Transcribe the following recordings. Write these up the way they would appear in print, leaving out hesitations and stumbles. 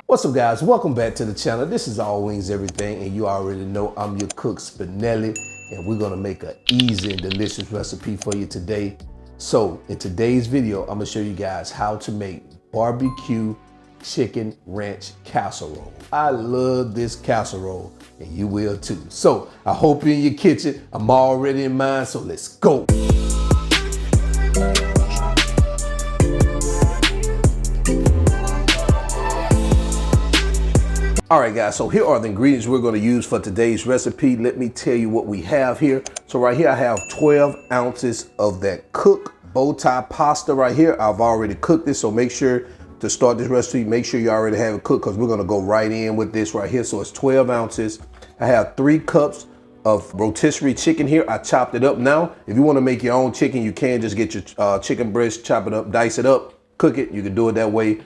What's up, guys? Welcome back to the channel. This is All Wings Everything, and you already know I'm your cook, Spinelli, and we're gonna make an easy and delicious recipe for you today. So in today's video, I'm gonna show you guys how to make barbecue chicken ranch casserole. I love this casserole, and you will too. So I hope you're in your kitchen. I'm already in mine, so let's go. All right, guys, so here are the ingredients we're gonna use for today's recipe. Let me tell you what we have here. So right here, I have 12 ounces of that cooked Bowtie Pasta right here. I've already cooked this, so make sure to start this recipe, make sure you already have it cooked because we're gonna go right in with this right here. So it's 12 ounces. I have 3 cups of rotisserie chicken here. I chopped it up. Now, if you wanna make your own chicken, you can just get your chicken breast, chop it up, dice it up, cook it. You can do it that way.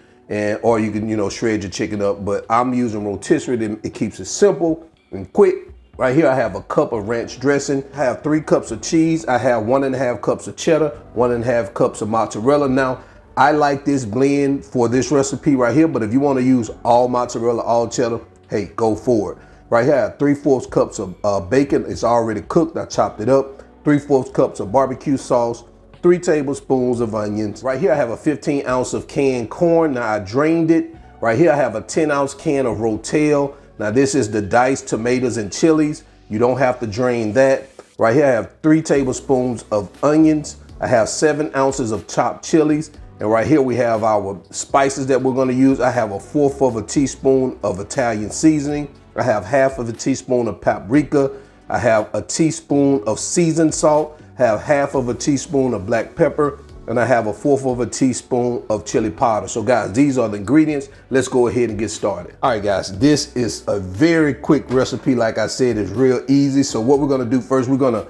Or you can, shred your chicken up, but I'm using rotisserie. It keeps it simple and quick. Right here, I have a cup of ranch dressing. I have 3 cups of cheese. I have 1.5 cups of cheddar, 1.5 cups of mozzarella. Now, I like this blend for this recipe right here, but if you want to use all mozzarella, all cheddar, hey, go for it. Right here, I have 3/4 cups of bacon. It's already cooked. I chopped it up. 3/4 cups of barbecue sauce. 3 tablespoons of onions. Right here, I have a 15 ounce of canned corn. Now I drained it. Right here, I have a 10-ounce can of Rotel. Now this is the diced tomatoes and chilies. You don't have to drain that. Right here, I have 3 tablespoons of onions. I have 7 ounces of chopped chilies. And right here, we have our spices that we're gonna use. I have a 1/4 of a teaspoon of Italian seasoning. I have 1/2 of a teaspoon of paprika. I have a teaspoon of seasoned salt. Have 1/2 of a teaspoon of black pepper, and I have a 1/4 of a teaspoon of chili powder. So guys, these are the ingredients. Let's go ahead and get started. All right, guys, this is a very quick recipe. Like I said, it's real easy. So what we're gonna do first, we're gonna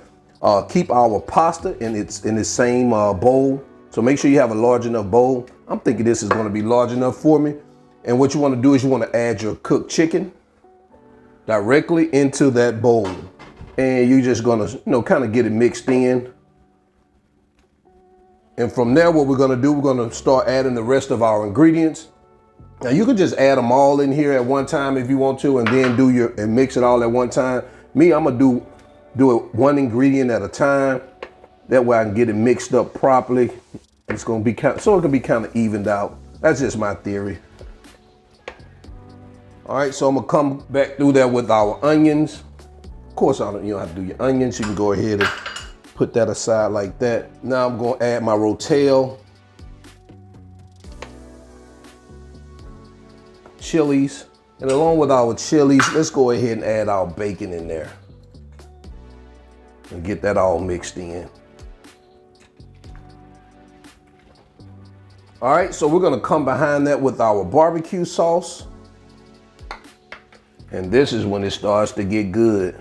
keep our pasta in the same bowl. So make sure you have a large enough bowl. I'm thinking this is gonna be large enough for me. And what you wanna do is you wanna add your cooked chicken directly into that bowl. And you're just gonna, kind of get it mixed in. And from there, what we're gonna do, we're gonna start adding the rest of our ingredients. Now you can just add them all in here at one time if you want to, and then mix it all at one time. Me, I'm gonna do it one ingredient at a time. That way I can get it mixed up properly. It's gonna be so it can be kind of evened out. That's just my theory. All right, so I'm gonna come back through there with our onions. Of course, you don't have to do your onions. You can go ahead and put that aside like that. Now I'm gonna add my Rotel, chilies, and along with our chilies, let's go ahead and add our bacon in there and get that all mixed in. All right, so we're gonna come behind that with our barbecue sauce. And this is when it starts to get good.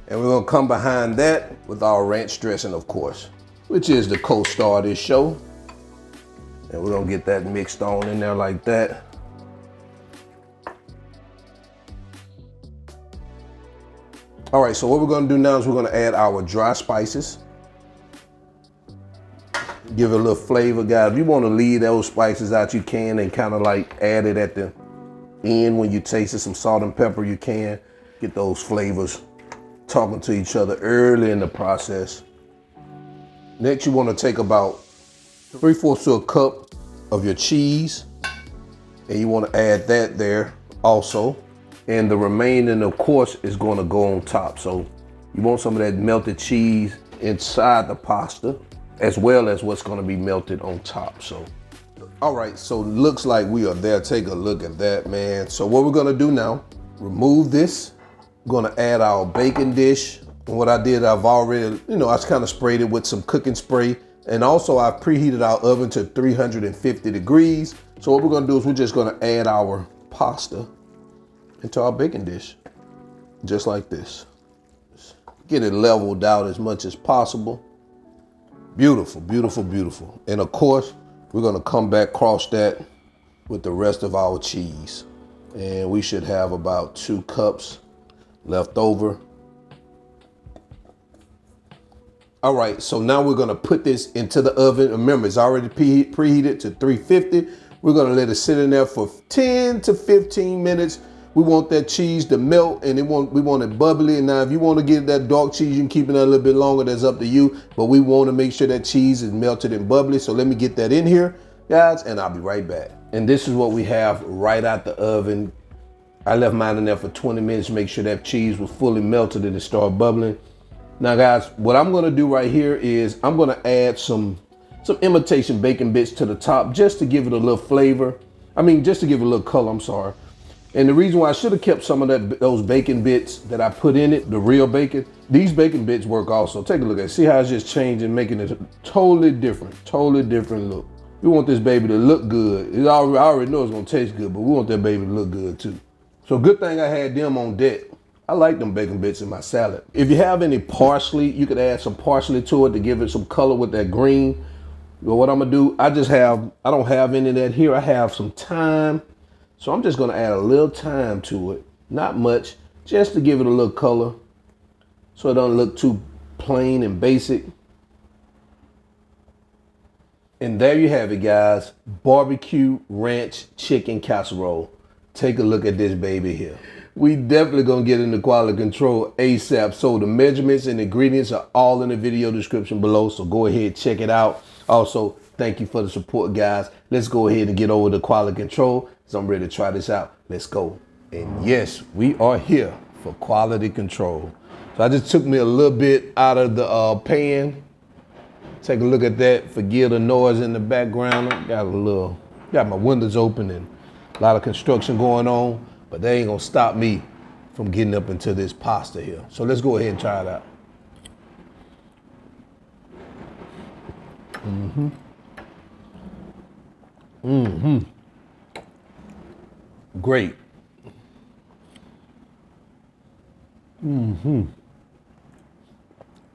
And we're gonna come behind that with our ranch dressing, of course, which is the co-star of this show. And we're gonna get that mixed on in there like that. All right, so what we're gonna do now is we're gonna add our dry spices. Give it a little flavor, guys. If you wanna leave those spices out, you can, and kind of like add it at the end when you taste it, some salt and pepper, you can. Get those flavors talking to each other early in the process. Next, you want to take about 3/4 to a cup of your cheese, and you want to add that there also. And the remaining, of course, is going to go on top. So you want some of that melted cheese inside the pasta, as well as what's going to be melted on top. So, all right, so looks like we are there. Take a look at that, man. So what we're going to do now, remove this. Gonna add our bacon dish. And what I did, I've already, I kind of sprayed it with some cooking spray. And also I preheated our oven to 350 degrees. So what we're gonna do is we're just gonna add our pasta into our bacon dish, just like this. Just get it leveled out as much as possible. Beautiful, beautiful, beautiful. And of course, we're gonna come back across that with the rest of our cheese. And we should have about 2 cups left over. All right, so now we're gonna put this into the oven. Remember, it's already preheated to 350. We're gonna let it sit in there for 10 to 15 minutes. We want that cheese to melt, and we want it bubbly. And now if you want to get that dark cheese, you can keep it a little bit longer, that's up to you. But we want to make sure that cheese is melted and bubbly. So let me get that in here, guys, and I'll be right back. And this is what we have right out the oven. I left mine in there for 20 minutes to make sure that cheese was fully melted and it started bubbling. Now guys, what I'm gonna do right here is I'm gonna add some imitation bacon bits to the top just to give it a little flavor. Just to give it a little color, I'm sorry. And the reason why I should have kept some of those bacon bits that I put in it, the real bacon, these bacon bits work also. Take a look at it. See how it's just changing, making it a totally different look. We want this baby to look good. I already know it's gonna taste good, but we want that baby to look good too. So good thing I had them on deck. I like them bacon bits in my salad. If you have any parsley, you could add some parsley to it to give it some color with that green. But what I'm gonna do, I don't have any of that here. I have some thyme. So I'm just gonna add a little thyme to it. Not much, just to give it a little color so it don't look too plain and basic. And there you have it, guys. Barbecue ranch chicken casserole. Take a look at this baby here. We definitely gonna get into quality control ASAP. So the measurements and ingredients are all in the video description below. So go ahead, check it out. Also, thank you for the support, guys. Let's go ahead and get over to quality control. So I'm ready to try this out. Let's go. And yes, we are here for quality control. So I just took me a little bit out of the pan. Take a look at that. Forgive the noise in the background. Got my windows open and a lot of construction going on. But they ain't gonna stop me from getting up into this pasta here. So let's go ahead and try it out. Great.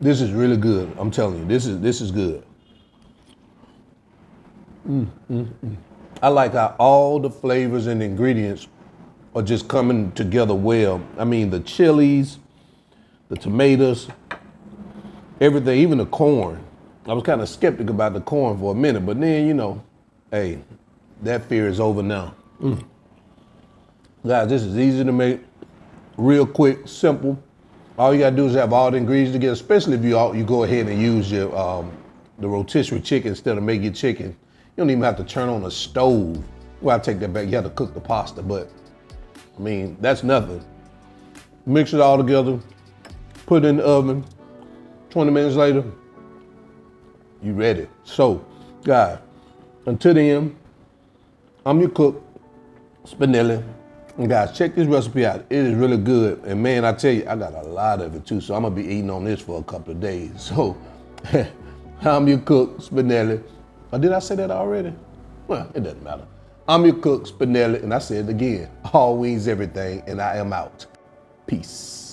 This is really good. I'm telling you, this is good. I like how all the flavors and ingredients are just coming together well. The chilies, the tomatoes, everything, even the corn. I was kind of skeptical about the corn for a minute, but then, hey, that fear is over now. Guys, this is easy to make, real quick, simple. All you gotta do is have all the ingredients together, especially if you go ahead and use your the rotisserie chicken instead of making chicken. You don't even have to turn on a stove. Well, I take that back, you have to cook the pasta, but that's nothing. Mix it all together, put it in the oven. 20 minutes later, you ready. So, guys, until then, I'm your cook, Spinelli. And guys, check this recipe out. It is really good. And man, I tell you, I got a lot of it too, so I'm gonna be eating on this for a couple of days. So, I'm your cook, Spinelli. Or did I say that already? Well, it doesn't matter. I'm your cook, Spinelli, and I said it again. All wings, everything, and I am out. Peace.